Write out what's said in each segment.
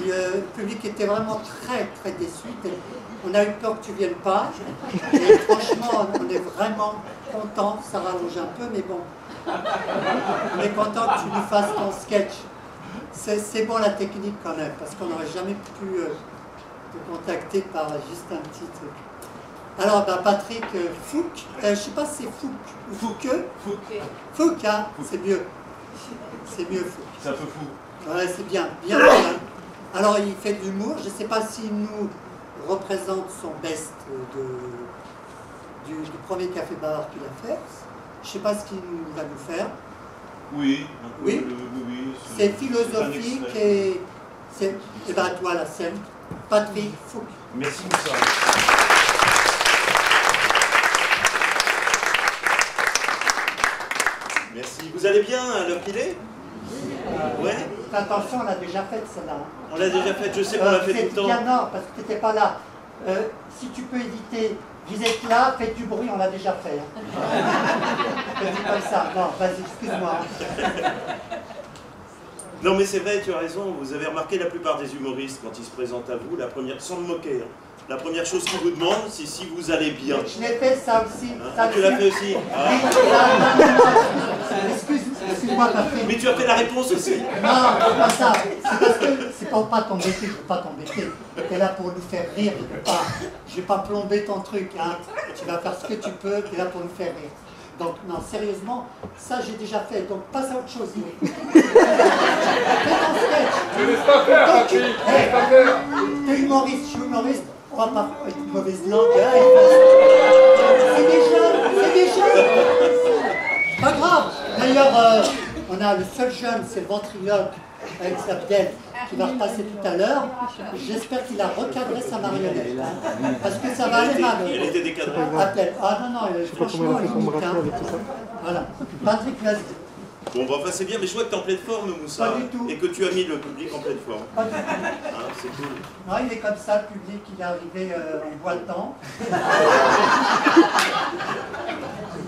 Le public était vraiment très très déçu. On a eu peur que tu ne viennes pas. Et franchement, on est vraiment content. Ça rallonge un peu, mais bon. On est content que tu nous fasses ton sketch. C'est bon la technique quand même, parce qu'on n'aurait jamais pu te contacter par juste un petit truc. Alors, bah, Patrick Fouque, je ne sais pas si c'est Fouque ou Fouque. Fouque, hein, c'est mieux. C'est mieux Fouque. C'est un peu fou. Ouais, c'est bien, bien, bien. Alors, il fait de l'humour. Je ne sais pas s'il nous représente son best du premier Café Bavard qu'il a fait. Je ne sais pas ce qu'il va nous faire. Oui, oui. C'est philosophique et c'est ben, toi la scène. Patrick Fouque. Merci Moussa. Merci. Vous allez bien à l'heure qu'il est? Ouais. Attention, on l'a déjà faite celle-là. On l'a déjà faite, je sais qu'on l'a fait tout le temps. Bien non, parce que tu n'étais pas là. Si tu peux éviter, vous êtes là, faites du bruit, on l'a déjà fait. Je dis comme ça. Non, vas-y, excuse-moi. Non mais c'est vrai, tu as raison, vous avez remarqué la plupart des humoristes, quand ils se présentent à vous, la première, sans me moquer, hein, la première chose qu'ils vous demandent, c'est si vous allez bien. Je l'ai fait ça aussi. Hein, ça tu l'as fait aussi. Ah. Excuse-moi, Patrick. Mais tu as fait la réponse aussi. Non, c'est pas ça. C'est parce que c'est pour pas t'embêter, je ne veux pas t'embêter. Tu es là pour nous faire rire, je vais pas plomber ton truc. Hein. Tu vas faire ce que tu peux, tu es là pour nous faire rire. Donc, non, sérieusement, ça j'ai déjà fait, donc passe à autre chose. Fais ton sketch. Je ne laisse pas faire, Patrick, je laisse pas faire. T'es humoriste, je suis humoriste, on va pas avec une mauvaise langue. Hein, c'est des jeunes. Pas grave. D'ailleurs, on a le seul jeune, c'est le ventriloque, avec Abdel, qui va repasser tout à l'heure. J'espère qu'il a recadré sa marionnette. Hein, parce que ça va aller mal. Elle était décadrée. Abdel. Ah non, franchement, il est avec tout ça. Voilà. Patrick, vas-y. Bon, bah, enfin, c'est bien, mais je vois que tu es en pleine forme, Moussa. Pas du tout. Et que tu as mis le public en pleine forme. Pas du tout. Hein, c'est cool. Non, il est comme ça, le public, il est arrivé en boitant.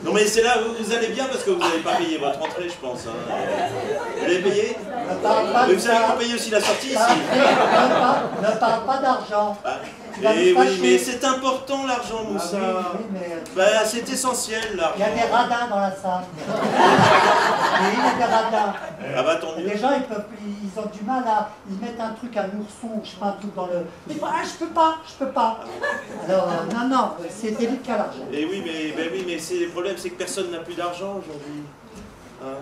Non mais c'est là, vous allez bien parce que vous n'avez pas payé votre entrée, je pense. Hein. Vous l'avez payé? Mais vous avez pas payé aussi la sortie ici. Ne parle pas d'argent. Ah. Et oui, mais c'est important l'argent, Moussa. Ah, oui, mais... bah, c'est essentiel l'argent. Il y a des radins dans la salle. Oui, il y a des radins. Ah bah tant mieux. Les gens, ils ont du mal à... Ils mettent un truc, un ourson, je sais pas, un truc dans le... Mais ah, je peux pas. Alors, non, c'est délicat l'argent. Et oui, mais c'est le problème, c'est que personne n'a plus d'argent aujourd'hui. Hein?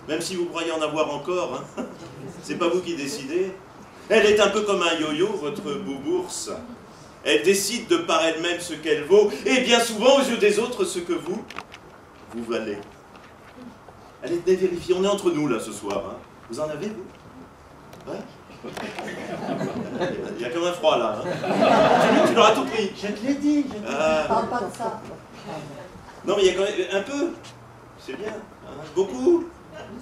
Même si vous croyez en avoir encore, hein? C'est pas vous qui décidez. Elle est un peu comme un yo-yo, votre boubourse. Elle décide de par elle-même ce qu'elle vaut, et bien souvent aux yeux des autres ce que vous valez. Allez, vérifier, on est entre nous là ce soir. Hein. Vous en avez, vous? Ouais. Il y a comme un froid là. Hein. Tu l'auras tout pris. Je te l'ai dit, je ne parle pas de ça. Non mais il y a quand même un peu. C'est bien. Hein. Beaucoup.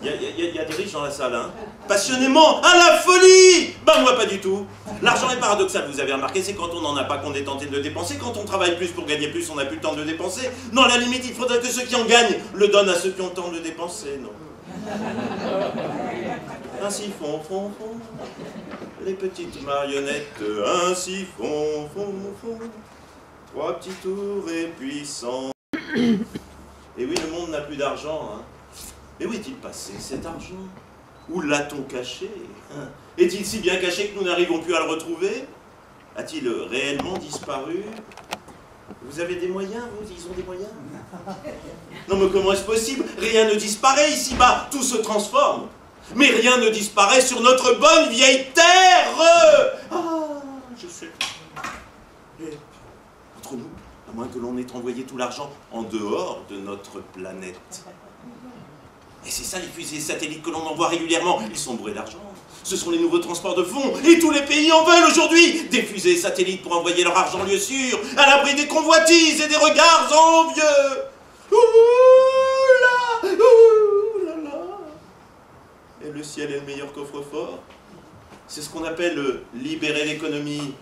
Il y a des riches dans la salle, hein. Passionnément, à la folie. Bah moi pas du tout. L'argent est paradoxal, vous avez remarqué, c'est quand on n'en a pas qu'on est tenté de le dépenser. Quand on travaille plus pour gagner plus, on n'a plus le temps de le dépenser. Non, à la limite, il faudrait que ceux qui en gagnent le donnent à ceux qui ont le temps de le dépenser, non. Ainsi font. Les petites marionnettes, ainsi font. Trois petits tours et puissants. Et oui, le monde n'a plus d'argent, hein. Mais où est-il passé cet argent? Où l'a-t-on caché? Est-il si bien caché que nous n'arrivons plus à le retrouver? A-t-il réellement disparu? Vous avez des moyens, vous? Ils ont des moyens? Non mais comment est-ce possible? Rien ne disparaît ici-bas, tout se transforme. Mais rien ne disparaît sur notre bonne vieille terre! Ah, je sais. Et entre nous, à moins que l'on ait envoyé tout l'argent en dehors de notre planète. Et c'est ça les fusées satellites que l'on envoie régulièrement. Ils sont bourrés d'argent. Ce sont les nouveaux transports de fonds. Et tous les pays en veulent aujourd'hui. Des fusées satellites pour envoyer leur argent lieu sûr, à l'abri des convoitises et des regards envieux. Ouh là là. Et le ciel est le meilleur coffre-fort. C'est ce qu'on appelle libérer l'économie.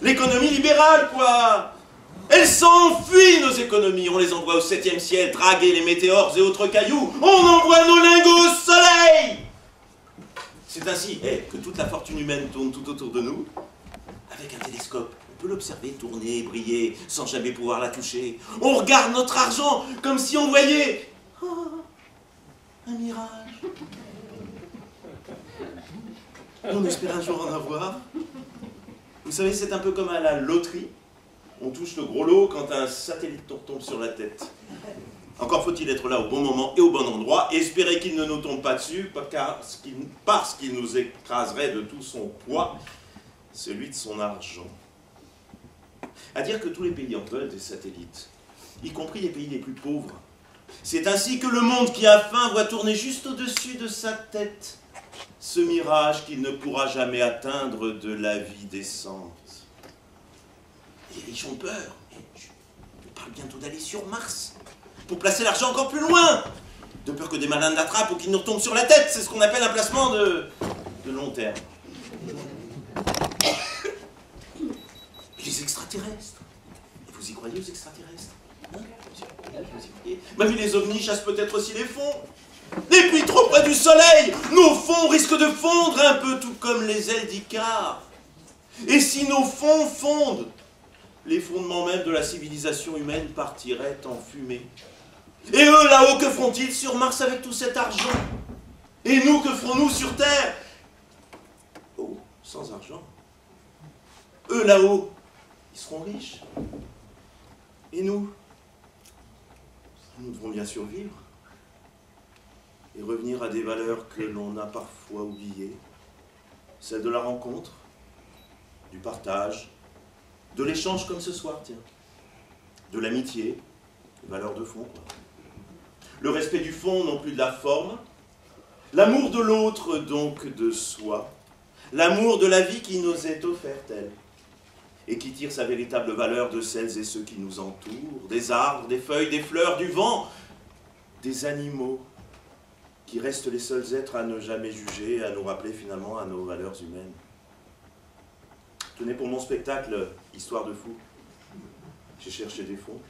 L'économie libérale, quoi. Elles s'enfuient, nos économies. On les envoie au 7e ciel, draguer les météores et autres cailloux. On envoie nos lingots au soleil. C'est ainsi que toute la fortune humaine tourne tout autour de nous. Avec un télescope, on peut l'observer tourner, briller, sans jamais pouvoir la toucher. On regarde notre argent comme si on voyait un mirage. On espère un jour en avoir. Vous savez, c'est un peu comme à la loterie. On touche le gros lot quand un satellite tombe sur la tête. Encore faut-il être là au bon moment et au bon endroit, et espérer qu'il ne nous tombe pas dessus, parce qu'il nous écraserait de tout son poids, celui de son argent. À dire que tous les pays en veulent des satellites, y compris les pays les plus pauvres. C'est ainsi que le monde qui a faim voit tourner juste au-dessus de sa tête ce mirage qu'il ne pourra jamais atteindre de la vie décente. Les riches ont peur. On parle bientôt d'aller sur Mars, pour placer l'argent encore plus loin, de peur que des malins l'attrapent ou qu'il nous retombe sur la tête. C'est ce qu'on appelle un placement de long terme. Les extraterrestres. Vous y croyez aux extraterrestres? Hein? Vous y croyez? Même les ovnis chassent peut-être aussi les fonds. Et puis trop près du soleil, nos fonds risquent de fondre un peu tout comme les ailes d'Icare. Et si nos fonds fondent, les fondements même de la civilisation humaine partiraient en fumée. Et eux, là-haut, que feront-ils sur Mars avec tout cet argent? Et nous, que ferons-nous sur Terre? Oh, sans argent. Eux, là-haut, ils seront riches. Et nous devons bien survivre. Et revenir à des valeurs que l'on a parfois oubliées. Celle de la rencontre, du partage, de l'échange comme ce soir, tiens. De l'amitié, valeur de fond, quoi. Le respect du fond, non plus de la forme. L'amour de l'autre, donc de soi. L'amour de la vie qui nous est offerte, elle. Et qui tire sa véritable valeur de celles et ceux qui nous entourent. Des arbres, des feuilles, des fleurs, du vent. Des animaux qui restent les seuls êtres à ne jamais juger, à nous rappeler finalement à nos valeurs humaines. Tenez, pour mon spectacle Histoire de fou, j'ai cherché des fonds.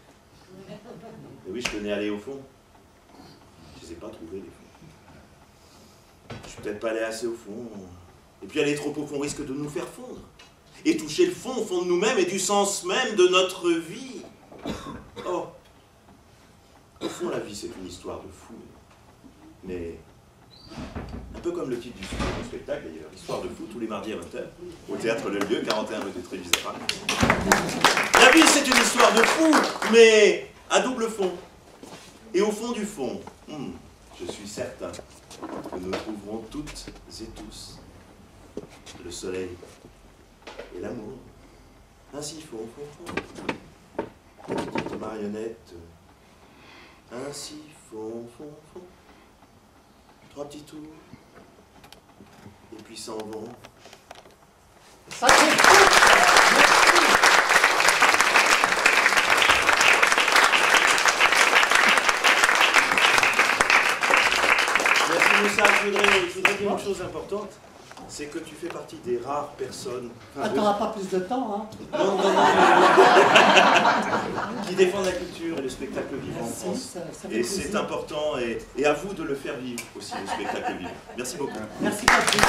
Et oui, je tenais à aller au fond. Je ne les ai pas trouvés, les fonds. Je suis peut-être pas allé assez au fond. Et puis aller trop au fond risque de nous faire fondre. Et toucher le fond, au fond de nous-mêmes et du sens même de notre vie. Oh, au fond, la vie, c'est une histoire de fou. Mais un peu comme le titre du spectacle, d'ailleurs, Histoire de fou, tous les mardis à 20h, au Théâtre Le Lieu, 41 rue de Trévisera. La vie, c'est une histoire de fou, mais à double fond. Et au fond du fond, je suis certain que nous trouverons toutes et tous le soleil et l'amour. Ainsi fond. Petite marionnette, ainsi fond. 3 petits tours, et puis s'en vont. Ça, c'est fou. Merci Moussa, je voudrais dire une chose importante, c'est que tu fais partie des rares personnes... Ah, t'auras pas plus de temps, hein? Non, qui défendent la culture et le spectacle vivant en France. Et c'est important, et à vous de le faire vivre aussi, le spectacle vivant. Merci beaucoup. Merci, Patrick.